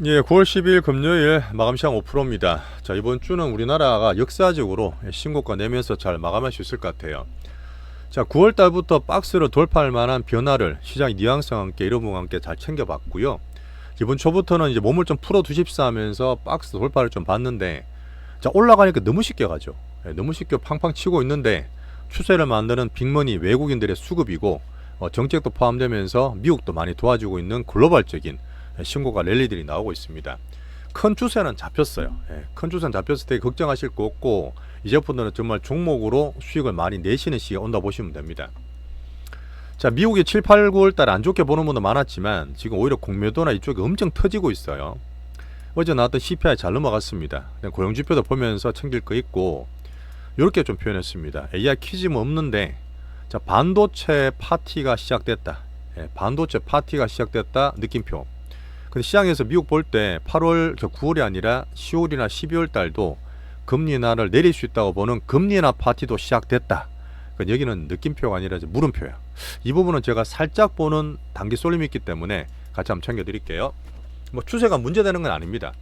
예, 9월 10일 금요일 마감 시장 5%입니다. 자, 이번 주는 우리나라가 역사적으로 신고가 내면서 잘 마감할 수 있을 것 같아요. 자, 9월 달부터 박스를 돌파할 만한 변화를 시장의 뉘앙스와 함께 이름과 함께 잘 챙겨봤고요. 이번 초부터는 이제 몸을 좀 풀어 두십사 하면서 박스 돌파를 좀 봤는데, 자, 올라가니까 너무 쉽게 가죠. 너무 쉽게 팡팡 치고 있는데 추세를 만드는 빅머니 외국인들의 수급이고, 정책도 포함되면서 미국도 많이 도와주고 있는 글로벌적인 신고가 랠리들이 나오고 있습니다. 큰 추세는 잡혔어요. 큰 추세는 잡혔을 때 걱정하실 거 없고, 이제부터는 정말 종목으로 수익을 많이 내시는 시기가 온다 보시면 됩니다. 자, 미국이 7, 8, 9월 달 안 좋게 보는 분도 많았지만 지금 오히려 공매도나 이쪽이 엄청 터지고 있어요. 어제 나왔던 CPI 잘 넘어갔습니다. 고용지표도 보면서 챙길 거 있고, 이렇게 좀 표현했습니다. AI 퀴즈는 없는데, 자, 반도체 파티가 시작됐다. 반도체 파티가 시작됐다 느낌표. 근데 시장에서 미국 볼 때 8월, 9월이 아니라 10월이나 12월 달도 금리 인하를 내릴 수 있다고 보는 금리 인하 파티도 시작됐다. 그러니까 여기는 느낌표가 아니라 물음표야. 이 부분은 제가 살짝 보는 단기 쏠림이 있기 때문에 같이 한번 챙겨드릴게요. 뭐 추세가 문제되는 건 아닙니다.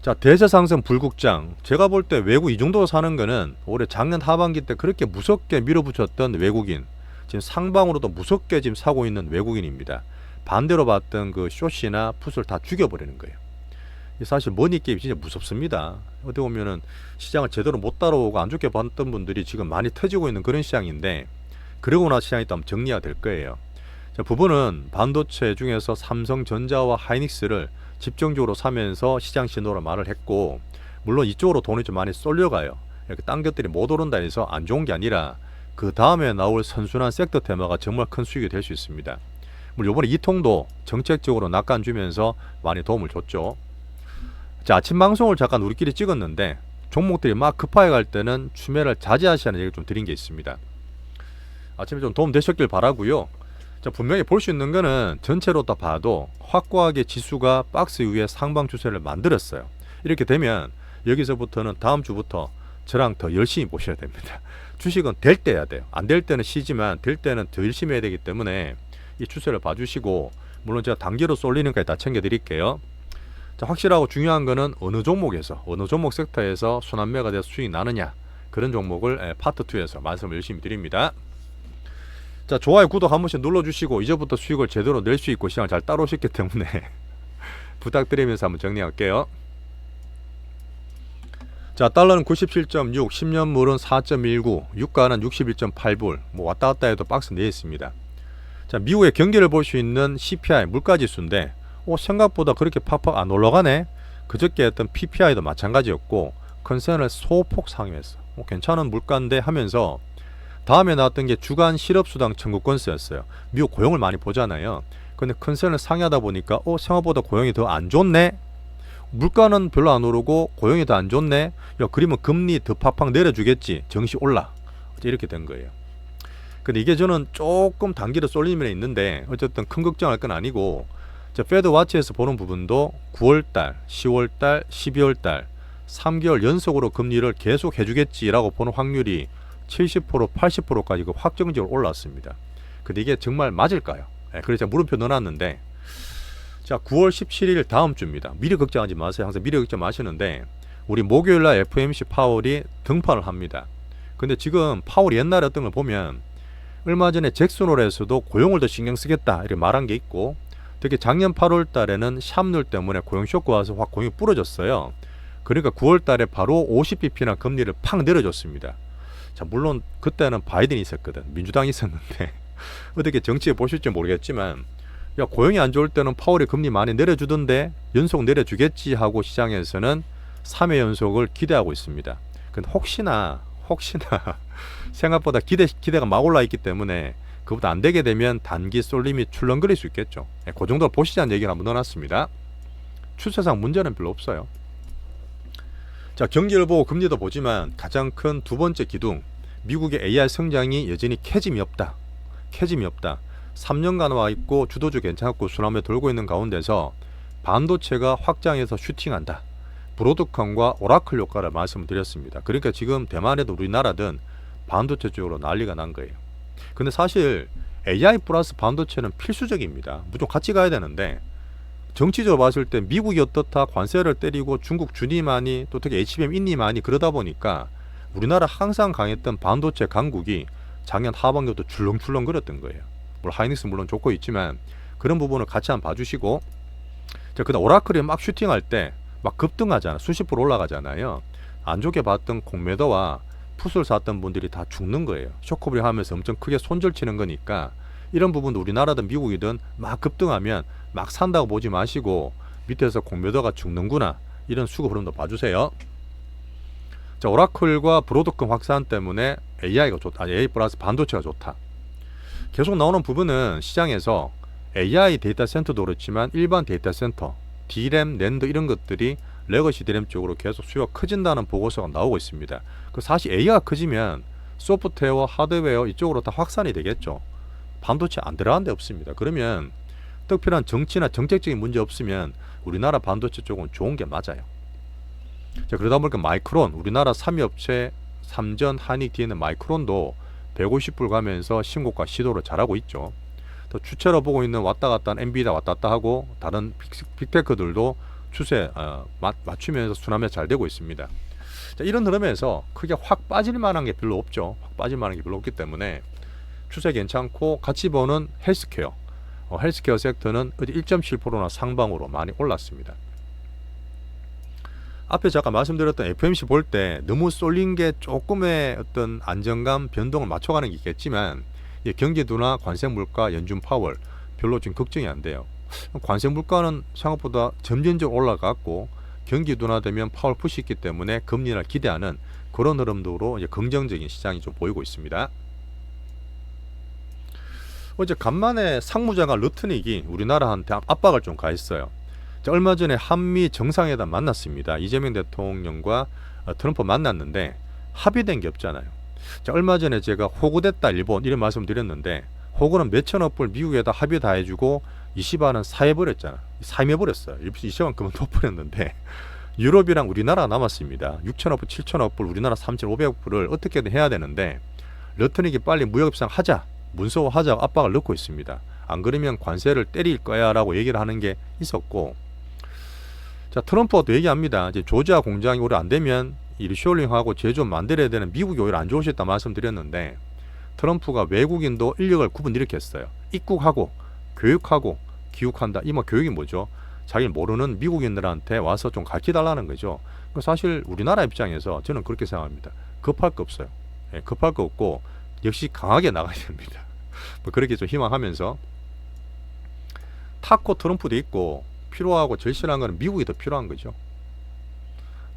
자, 대세 상승 불국장. 제가 볼 때 외국 이 정도 사는 거는 올해 작년 하반기 때 그렇게 무섭게 밀어붙였던 외국인, 지금 상방으로도 무섭게 지금 사고 있는 외국인입니다. 반대로 봤던 그 쇼시나 풋을 다 죽여버리는 거예요. 사실 머니 게임 진짜 무섭습니다. 어떻게 보면은 시장을 제대로 못 따라오고 안 좋게 봤던 분들이 지금 많이 터지고 있는 그런 시장인데, 그러고 나서 시장이 또 정리가 될 거예요. 자, 부분은 반도체 중에서 삼성전자와 하이닉스를 집중적으로 사면서 시장 신호로 말을 했고, 물론 이쪽으로 돈이 좀 많이 쏠려가요. 이렇게 딴 것들이 못 오른다 해서 안 좋은 게 아니라 그 다음에 나올 선순환 섹터 테마가 정말 큰 수익이 될 수 있습니다. 물론 이번에 이통도 정책적으로 낙관 주면서 많이 도움을 줬죠. 자, 아침 방송을 잠깐 우리끼리 찍었는데 종목들이 막 급하게 갈 때는 추매를 자제하시라는 얘기를 좀 드린 게 있습니다. 아침에 좀 도움 되셨길 바라고요. 자, 분명히 볼 수 있는 거는 전체로 다 봐도 확고하게 지수가 박스 위에 상방 추세를 만들었어요. 이렇게 되면 여기서부터는 다음 주부터 저랑 더 열심히 보셔야 됩니다. 주식은 될 때 해야 돼요. 안 될 때는 쉬지만 될 때는 더 열심히 해야 되기 때문에 이 추세를 봐주시고, 물론 제가 단기로 쏠리는 까지 다 챙겨드릴게요. 자, 확실하고 중요한 거는 어느 종목에서, 어느 종목 섹터에서 순환매가 돼서 수익이 나느냐, 그런 종목을 파트 2에서 말씀을 열심히 드립니다. 자, 좋아요, 구독 한 번씩 눌러주시고, 이제부터 수익을 제대로 낼 수 있고 시장을 잘 따라오셨기 때문에 부탁드리면서 한번 정리할게요. 자, 달러는 97.6, 10년물은 4.19, 유가는 61.8불, 뭐 왔다 갔다 해도 박스 내에 있습니다. 자, 미국의 경기를 볼 수 있는 CPI 물가지수인데, 생각보다 그렇게 팍팍 안 올라가네. 그저께 했던 PPI도 마찬가지였고 컨센을 소폭 상회했어. 괜찮은 물가인데 하면서 다음에 나왔던 게 주간 실업수당 청구 건수였어요. 미국 고용을 많이 보잖아요. 근데 컨센을 상회하다 보니까 생각보다 고용이 더 안 좋네. 물가는 별로 안 오르고 고용이 더 안 좋네. 야, 그러면 금리 더 팍팍 내려주겠지. 증시 올라. 이렇게 된 거예요. 근데 이게 저는 조금 단기로 쏠리는 면에 있는데, 어쨌든 큰 걱정할 건 아니고, 자, 패드 와치에서 보는 부분도 9월달, 10월달, 12월달 3개월 연속으로 금리를 계속 해주겠지라고 보는 확률이 70%, 80%까지 확정적으로 올랐습니다. 근데 이게 정말 맞을까요? 그래서 제가 물음표 넣어놨는데, 자, 9월 17일 다음 주입니다. 미리 걱정하지 마세요. 항상 미리 걱정 마시는데, 우리 목요일날 FOMC 파월이 등판을 합니다. 근데 지금 파월이 옛날에 어떤 걸 보면 얼마 전에 잭슨홀에서도 고용을 더 신경 쓰겠다 이렇게 말한 게 있고, 특히 작년 8월 달에는 샵룰 때문에 고용 쇼크가 와서 확 고용이 부러졌어요. 그러니까 9월 달에 바로 50bp나 금리를 팍 내려줬습니다. 자, 물론 그때는 바이든이 있었거든. 민주당이 있었는데 어떻게 정치에 보실지 모르겠지만, 야, 고용이 안 좋을 때는 파월이 금리 많이 내려주던데 연속 내려주겠지 하고 시장에서는 3회 연속을 기대하고 있습니다. 근데 혹시나 생각보다 기대가 막 올라 있기 때문에 그보다 안 되게 되면 단기 쏠림이 출렁거릴 수 있겠죠. 그 정도로 보시자는 얘기를 한번 넣어놨습니다. 추세상 문제는 별로 없어요. 자, 경기를 보고 금리도 보지만 가장 큰 두 번째 기둥, 미국의 AI 성장이 여전히 캐짐이 없다. 3년간 와 있고 주도주 괜찮고 순환매 돌고 있는 가운데서 반도체가 확장해서 슈팅한다. 브로드컴과 오라클 효과를 말씀드렸습니다. 그러니까 지금 대만에도 우리나라든 반도체 쪽으로 난리가 난 거예요. 근데 사실 AI 플러스 반도체는 필수적입니다. 무조건 같이 가야 되는데 정치적으로 봤을 때 미국이 어떻다 관세를 때리고 중국 준이 많이 또 특히 HBM 인이 많이 그러다 보니까 우리나라 항상 강했던 반도체 강국이 작년 하반기부터 출렁출렁거렸던 거예요. 물론 하이닉스 물론 좋고 있지만 그런 부분을 같이 한번 봐주시고, 그다음 오라클이 막 슈팅할 때 막 급등하잖아. 수십 프로 올라가잖아요. 안 좋게 봤던 공매도와 풋을 샀던 분들이 다 죽는 거예요. 쇼크브리 하면서 엄청 크게 손절치는 거니까 이런 부분도 우리나라든 미국이든 막 급등하면 막 산다고 보지 마시고 밑에서 공매도가 죽는구나 이런 수급 흐름도 봐주세요. 자, 오라클과 브로드컴 확산 때문에 AI가 좋다. AI 플러스 반도체가 좋다. 계속 나오는 부분은 시장에서 AI 데이터 센터도 그렇지만 일반 데이터 센터, D램, 낸드 이런 것들이 레거시 D램 쪽으로 계속 수요가 커진다는 보고서가 나오고 있습니다. 그 사실 AI가 커지면 소프트웨어, 하드웨어 이쪽으로 다 확산이 되겠죠. 반도체 안 들어간 데 없습니다. 그러면 특별한 정치나 정책적인 문제 없으면 우리나라 반도체 쪽은 좋은 게 맞아요. 자, 그러다 보니까 마이크론, 우리나라 3위 업체 삼전, 한익 뒤에 있는 마이크론도 150불 가면서 신고가 시도를 잘하고 있죠. 또 추세로 보고 있는 왔다 갔다 하는 엔비디아 왔다 갔다 하고 다른 빅테크들도 추세 맞추면서 순환매 잘 되고 있습니다. 자, 이런 흐름에서 크게 확 빠질 만한 게 별로 없죠. 확 빠질 만한 게 별로 없기 때문에 추세 괜찮고 같이 보는 헬스케어, 헬스케어 섹터는 1.7%나 상방으로 많이 올랐습니다. 앞에 잠깐 말씀드렸던 FMC 볼 때 너무 쏠린 게 조금의 어떤 안정감 변동을 맞춰가는 게 있겠지만 경기 둔화, 관세 물가, 연준 파월 별로 지금 걱정이 안 돼요. 관세 물가는 생각보다 점진적으로 올라갔고 경기 둔화되면 파월 푸시 있기 때문에 금리를 기대하는 그런 흐름도로 이제 긍정적인 시장이 좀 보이고 있습니다. 어제 간만에 상무장관 르트닉이 우리나라한테 압박을 좀 가했어요. 얼마 전에 한미 정상회담 만났습니다. 이재명 대통령과 트럼프 만났는데 합의된 게 없잖아요. 자, 얼마 전에 제가 호구됐다 일본 이런 말씀 드렸는데 호구는 몇천억 불 미국에다 합의 다 해주고 이시바는 사해버렸잖아. 사임해버렸어요. 이시바는 그만둬버렸는데 유럽이랑 우리나라 남았습니다. 6천억 불, 7천억 불, 우리나라 3,500억 불을 어떻게든 해야 되는데 르트닉이 빨리 무역협상 하자, 문서화하자고 압박을 넣고 있습니다. 안 그러면 관세를 때릴 거야 라고 얘기를 하는 게 있었고, 자, 트럼프가 또 얘기합니다. 이제 조지아 공장이 오래 안 되면 이 리쇼링하고 제조업 만들어야 되는 미국이 오히려 안 좋으셨다 말씀드렸는데 트럼프가 외국인도 인력을 구분일으켰어요. 입국하고 교육하고 기육한다. 이 뭐 교육이 뭐죠? 자기를 모르는 미국인들한테 와서 좀 가르쳐달라는 거죠. 사실 우리나라 입장에서 저는 그렇게 생각합니다. 급할 거 없어요. 급할 거 없고 역시 강하게 나가야 됩니다. 뭐 그렇게 좀 희망하면서 타코 트럼프도 있고 필요하고 제일 싫어하는 거는 미국이 더 필요한 거죠.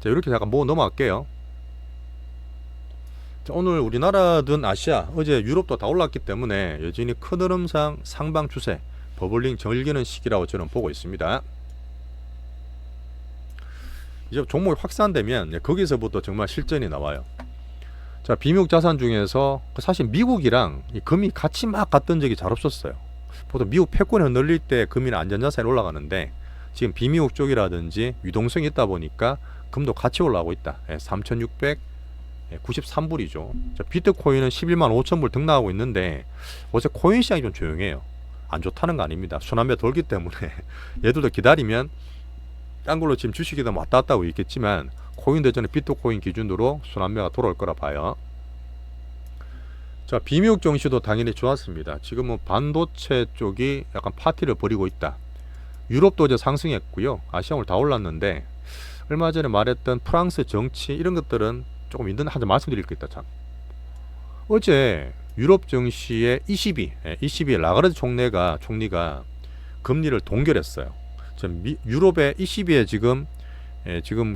자, 이렇게 잠깐 넘어갈게요. 자, 오늘 우리나라든 아시아, 어제 유럽도 다 올랐기 때문에 여전히 큰 흐름상 상방 추세, 버블링 즐기는 시기라고 저는 보고 있습니다. 이제 종목이 확산되면 거기서부터 정말 실전이 나와요. 자, 비미국 자산 중에서 사실 미국이랑 이 금이 같이 막 갔던 적이 잘 없었어요. 보통 미국 패권이 흔들릴 때 금이나 안전자산이 올라가는데 지금 비미국 쪽이라든지 유동성이 있다 보니까 금도 같이 올라가고 있다. 3,693불이죠. 자, 비트코인은 11만 5천 불 등락하고 있는데 어제 코인 시장이 좀 조용해요. 안 좋다는 거 아닙니다. 순환매 돌기 때문에 얘들도 기다리면 딴 걸로 지금 주식이 다 왔다 갔다 하고 있겠지만 코인 대전에 비트코인 기준으로 순환매가 돌아올 거라 봐요. 자, 비미국 증시도 당연히 좋았습니다. 지금은 반도체 쪽이 약간 파티를 벌이고 있다. 유럽도 어제 상승했고요. 아시아 오늘 다 올랐는데 얼마 전에 말했던 프랑스 정치 이런 것들은 조금 힘든 말씀드릴 거 있다. 참. 어제 유럽 증시의 ECB 라가르드 총리가 금리를 동결했어요. 유럽의 ECB의 지금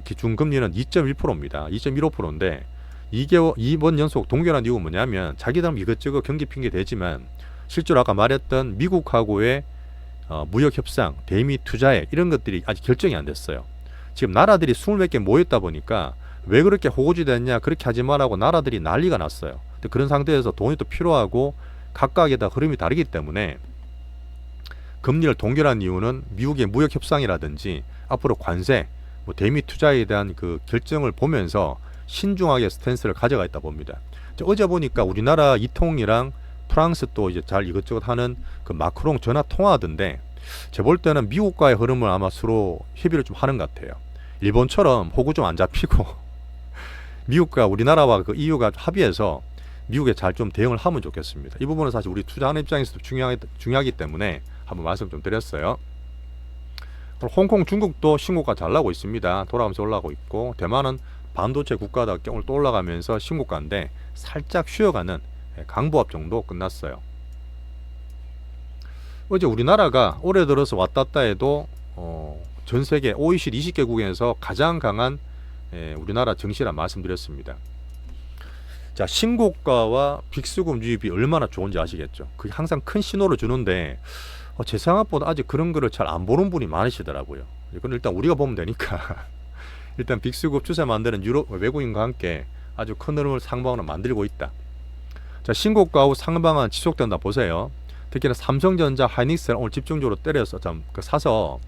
기준금리는 2.1%입니다. 2.15%인데 이번 연속 동결한 이유가 뭐냐면 자기들 이것저것 경기 핑계 대지만 실제로 아까 말했던 미국하고의 무역협상, 대미 투자액 이런 것들이 아직 결정이 안 됐어요. 지금 나라들이 20몇 개 모였다 보니까 왜 그렇게 호구지 됐냐, 그렇게 하지 말라고 나라들이 난리가 났어요. 근데 그런 상태에서 돈이 또 필요하고 각각의 다 흐름이 다르기 때문에 금리를 동결한 이유는 미국의 무역협상이라든지 앞으로 관세, 대미 투자에 대한 그 결정을 보면서 신중하게 스탠스를 가져가 있다 봅니다. 어제 보니까 우리나라 이통이랑 프랑스 또 이제 잘 이것저것 하는 그 마크롱 전화 통화하던데 제 볼 때는 미국과의 흐름을 아마 서로 협의를 좀 하는 것 같아요. 일본처럼 호구 좀 안 잡히고 미국과 우리나라와 그 EU가 합의해서 미국에 잘 좀 대응을 하면 좋겠습니다. 이 부분은 사실 우리 투자하는 입장에서도 중요하기 때문에 한번 말씀 좀 드렸어요. 홍콩, 중국도 신고가 잘 나고 있습니다. 돌아가면서 올라가고 있고, 대만은 반도체 국가답게 오늘 또 올라가면서 신고가인데 살짝 쉬어가는 강보합 정도 끝났어요. 어제 우리나라가 올해 들어서 왔다 갔다 해도 전 세계 OECD 20개국에서 가장 강한 우리나라 증시라 말씀드렸습니다. 자, 신고가와 빅스금 유입이 얼마나 좋은지 아시겠죠? 그게 항상 큰 신호를 주는데 제 생각보다 아직 그런 거를 잘 안 보는 분이 많으시더라고요. 이건 일단 우리가 보면 되니까 일단 빅스급 추세 만드는 유럽 외국인과 함께 아주 큰 흐름을 상방으로 만들고 있다. 자, 신고가 후 상방은 지속된다 보세요. 특히나 삼성전자, 하이닉스를 오늘 집중적으로 때려서 사서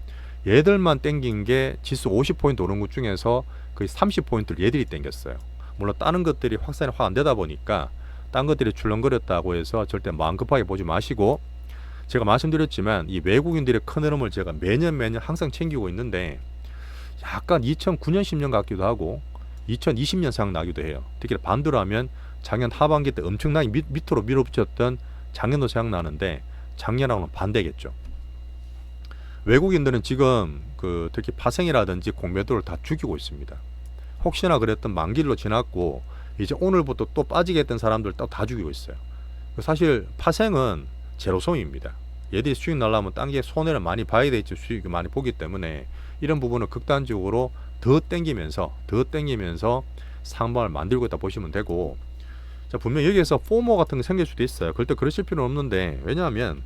얘들만 땡긴 게 지수 50포인트 오른 것 중에서 거의 30포인트를 얘들이 땡겼어요. 물론 다른 것들이 확산이 확 안 되다 보니까 딴 것들이 출렁거렸다고 해서 절대 마음 급하게 보지 마시고, 제가 말씀드렸지만 이 외국인들의 큰 흐름을 제가 매년 항상 챙기고 있는데 약간 2009년 10년 같기도 하고 2020년 생각나기도 해요. 특히 반대로 하면 작년 하반기 때 엄청나게 밑으로 밀어붙였던 작년도 생각나는데 작년하고는 반대겠죠. 외국인들은 지금 특히 파생이라든지 공매도를 다 죽이고 있습니다. 혹시나 그랬던 만기로 지났고 이제 오늘부터 또 빠지겠던 사람들 다 죽이고 있어요. 사실 파생은 제로섬입니다. 얘들이 수익 날라면 딴 게 손해를 많이 봐야 되겠죠. 수익을 많이 보기 때문에 이런 부분을 극단적으로 더 땡기면서 상방을 만들고 있다 보시면 되고, 자, 분명 여기에서 포모 같은 게 생길 수도 있어요. 그럴 때 그러실 필요는 없는데, 왜냐하면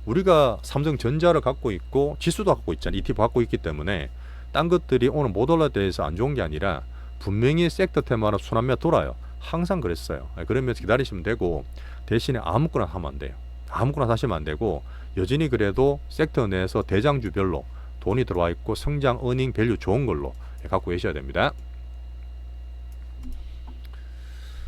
우리가 삼성전자를 갖고 있고 지수도 갖고 있잖아요. ETF 갖고 있기 때문에 딴 것들이 오늘 못 올라대서 안 좋은 게 아니라 분명히 섹터 테마로 순환매가 돌아요. 항상 그랬어요. 그러면서 기다리시면 되고, 대신에 아무거나 하면 안 돼요. 아무거나 사시면 안 되고 여전히 그래도 섹터 내에서 대장주별로 돈이 들어와 있고 성장, 어닝, 밸류 좋은 걸로 갖고 계셔야 됩니다.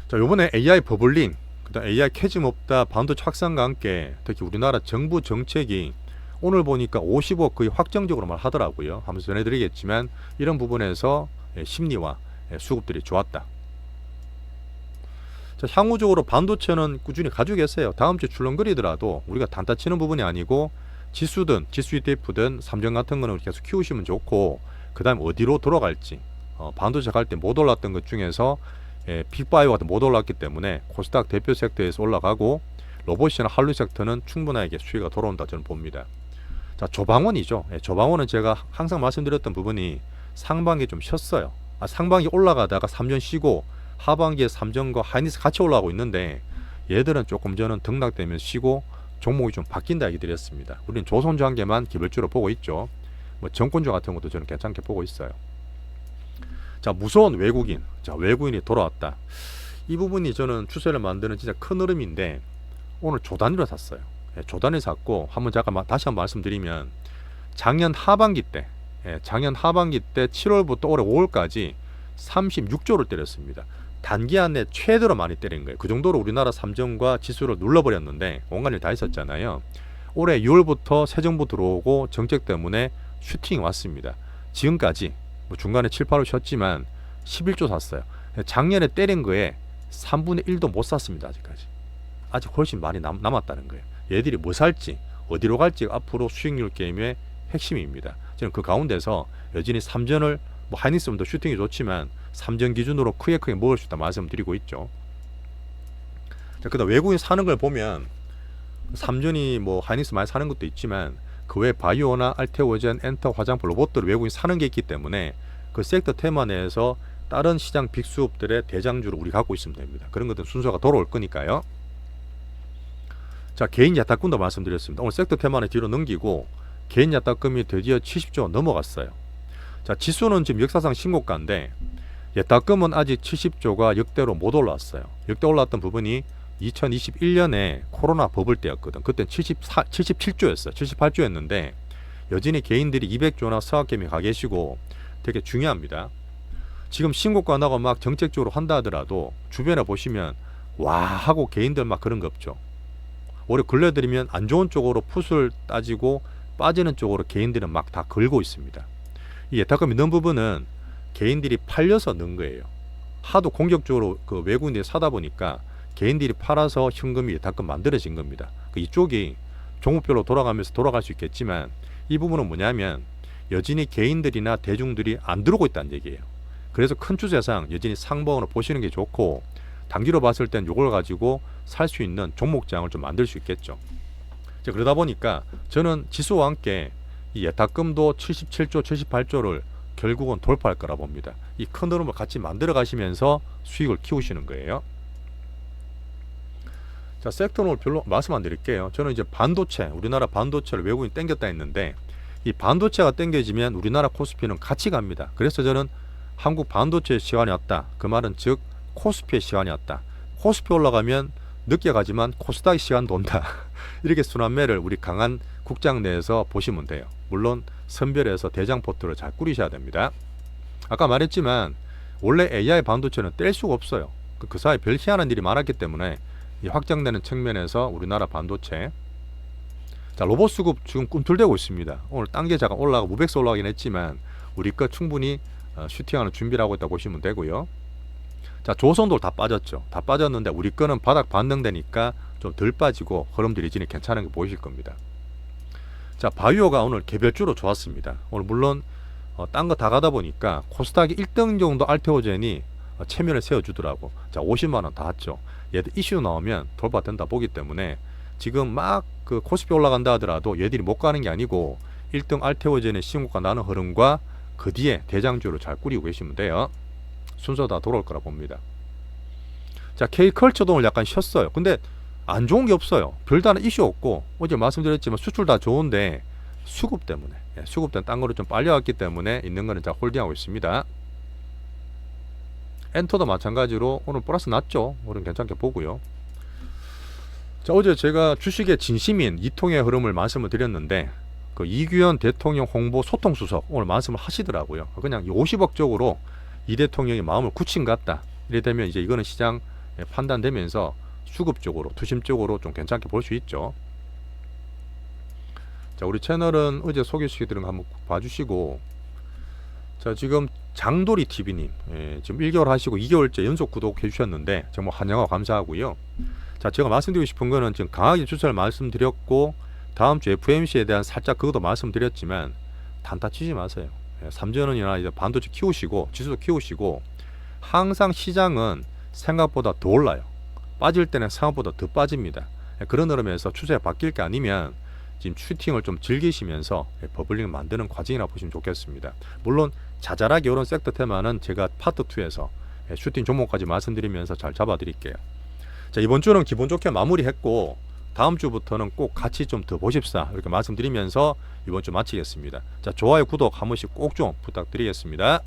자, 요번에 AI 버블링, 그다음 AI 캐즘 없다, 반도체 확산과 함께 특히 우리나라 정부 정책이 오늘 보니까 50억 거의 확정적으로 말하더라고요. 하면서 전해드리겠지만 이런 부분에서 심리와 수급들이 좋았다. 자, 향후적으로 반도체는 꾸준히 가지고 계세요. 다음 주에 출렁거리더라도 우리가 단타 치는 부분이 아니고 지수든 지수 ETF든 삼정 같은 거는 계속 키우시면 좋고, 그 다음 어디로 돌아갈지, 반도체 갈 때 못 올랐던 것 중에서 빅바이오 같은 못 올랐기 때문에 코스닥 대표 섹터에서 올라가고 로봇이나 한류 섹터는 충분하게 수익이 돌아온다 저는 봅니다. 자, 조방원이죠. 조방원은 제가 항상 말씀드렸던 부분이 상반기 좀 쉬었어요. 상반기 올라가다가 3년 쉬고 하반기에 삼정과 하이닉스 같이 올라가고 있는데 얘들은 조금 전은 등락되면 쉬고 종목이 좀 바뀐다 얘기 드렸습니다. 우리는 조선주 한 개만 기별주로 보고 있죠. 뭐 정권주 같은 것도 저는 괜찮게 보고 있어요. 자, 무서운 외국인. 자, 외국인이 돌아왔다. 이 부분이 저는 추세를 만드는 진짜 큰 흐름인데 오늘 조단위로 샀어요. 조단위 샀고, 다시 한번 말씀드리면 작년 하반기 때 7월부터 올해 5월까지 36조를 때렸습니다. 단기 안에 최대로 많이 때린 거예요. 그 정도로 우리나라 삼정과 지수를 눌러버렸는데 온갖 일 다 있었잖아요. 올해 6월부터 새 정부 들어오고 정책 때문에 슈팅이 왔습니다. 지금까지 뭐 중간에 7, 8월 쉬었지만 11조 샀어요. 작년에 때린 거에 3분의 1도 못 샀습니다. 아직 훨씬 많이 남았다는 거예요. 얘들이 뭐 살지 어디로 갈지 앞으로 수익률 게임의 핵심입니다. 저는 그 가운데서 여전히 삼전을 하이닉스도 슈팅이 좋지만 삼전 기준으로 크게 먹을 수 있다 말씀드리고 있죠. 자, 그다음 외국인 사는 걸 보면 삼전이 하이닉스 많이 사는 것도 있지만 그 외 바이오나 알테오젠, 엔터, 화장품, 로봇들 외국인 사는 게 있기 때문에 그 섹터 테마 내에서 다른 시장 빅수업들의 대장주를 우리 갖고 있으면 됩니다. 그런 것들 순서가 돌아올 거니까요. 자, 개인 야탁금도 말씀드렸습니다. 오늘 섹터 테마는 뒤로 넘기고 개인 야탁금이 드디어 70조 넘어갔어요. 자, 지수는 지금 역사상 신고가인데 예탁금은 아직 70조가 역대로 못 올랐어요. 역대 올랐던 부분이 2021년에 코로나 버블 때였거든. 그때 77조였어요. 78조였는데 여전히 개인들이 200조나 서학개미 가 계시고 되게 중요합니다. 지금 신고가 나고 막 정책적으로 한다 하더라도 주변에 보시면 와 하고 개인들 막 그런 거 없죠. 올해 근래 들이면 안 좋은 쪽으로 풋을 따지고 빠지는 쪽으로 개인들은 막 다 걸고 있습니다. 이 예탁금이 는 부분은 개인들이 팔려서 는 거예요. 하도 공격적으로 그 외국인들이 사다 보니까 개인들이 팔아서 현금이 예탁금 만들어진 겁니다. 이쪽이 종목별로 돌아가면서 돌아갈 수 있겠지만 이 부분은 뭐냐면 여전히 개인들이나 대중들이 안 들어오고 있다는 얘기예요. 그래서 큰 추세상 여전히 상봉으로 보시는 게 좋고 단기로 봤을 땐 이걸 가지고 살 수 있는 종목장을 좀 만들 수 있겠죠. 그러다 보니까 저는 지수와 함께 이 예탁금도 77조, 78조를 결국은 돌파할 거라 봅니다. 이 큰 흐름을 같이 만들어 가시면서 수익을 키우시는 거예요. 자, 섹터는 별로 말씀 안 드릴게요. 저는 이제 반도체, 우리나라 반도체를 외국인이 땡겼다 했는데 이 반도체가 땡겨지면 우리나라 코스피는 같이 갑니다. 그래서 저는 한국 반도체의 시간이 왔다. 그 말은 즉 코스피의 시간이 왔다. 코스피 올라가면 늦게 가지만 코스닥의 시간도 온다. 이렇게 순환매를 우리 강한 국장 내에서 보시면 돼요. 물론 선별해서 대장 포트를 잘 꾸리셔야 됩니다. 아까 말했지만 원래 AI 반도체는 뗄 수가 없어요. 그 사이에 별 희한한 일이 많았기 때문에 이 확장되는 측면에서 우리나라 반도체, 자, 로봇 수급 지금 꿈틀대고 있습니다. 오늘 단계 잠깐 올라가고 무백스 올라가긴 했지만 우리 거 충분히 슈팅하는 준비를 하고 있다고 보시면 되고요. 자, 조선도 다 빠졌죠. 다 빠졌는데 우리 거는 바닥 반등되니까 좀 덜 빠지고 흐름들이 이제 괜찮은 게 보이실 겁니다. 자, 바이오가 오늘 개별주로 좋았습니다. 오늘 물론 딴 거 다 가다 보니까 코스닥이 1등 정도 알테오젠이 체면을 세워주더라고. 자, 50만원 다 왔죠. 얘들 이슈 나오면 돌파된다 보기 때문에 지금 막 그 코스피 올라간다 하더라도 얘들이 못 가는 게 아니고 1등 알테오젠의 신고가 나는 흐름과 그 뒤에 대장주를 잘 꾸리고 계시면 돼요. 순서 다 돌아올 거라 봅니다. 자, K컬처도 오늘 약간 쉬었어요. 근데 안 좋은 게 없어요. 별다른 이슈 없고 어제 말씀드렸지만 수출 다 좋은데 수급 때문에 수급 때문에 딴 거로 좀 빨려왔기 때문에 있는 거는 다 홀딩하고 있습니다. 엔터도 마찬가지로 오늘 플러스 났죠. 오늘 괜찮게 보고요. 자, 어제 제가 주식의 진심인 이통의 흐름을 말씀을 드렸는데 그 이규현 대통령 홍보 소통수석 오늘 말씀을 하시더라고요. 그냥 50억 쪽으로 이 대통령이 마음을 굳힌 것 같다. 이래 되면 이제 이거는 시장 판단되면서 수급 쪽으로 투심 쪽으로 좀 괜찮게 볼 수 있죠. 자, 우리 채널은 어제 소개시켜드린 거 한번 봐주시고, 자, 지금 장도리 TV님 지금 1개월 하시고 2개월째 연속 구독해 주셨는데 정말 환영하고 감사하고요. 자, 제가 말씀드리고 싶은 거는 지금 강하게 주사를 말씀드렸고 다음 주 FMC에 대한 살짝 그것도 말씀드렸지만 단타 치지 마세요. 3전원이나 이제 반도체 키우시고 지수도 키우시고 항상 시장은 생각보다 더 올라요. 빠질 때는 생각보다 더 빠집니다. 그런 흐름에서 추세가 바뀔 게 아니면 지금 슈팅을 좀 즐기시면서 버블링을 만드는 과정이라고 보시면 좋겠습니다. 물론 자잘하게 이런 섹터 테마는 제가 파트 2에서 슈팅 종목까지 말씀드리면서 잘 잡아드릴게요. 자, 이번 주는 기분 좋게 마무리했고 다음 주부터는 꼭 같이 좀 더 보십사 이렇게 말씀드리면서 이번 주 마치겠습니다. 자, 좋아요 구독 한 번씩 꼭 좀 부탁드리겠습니다.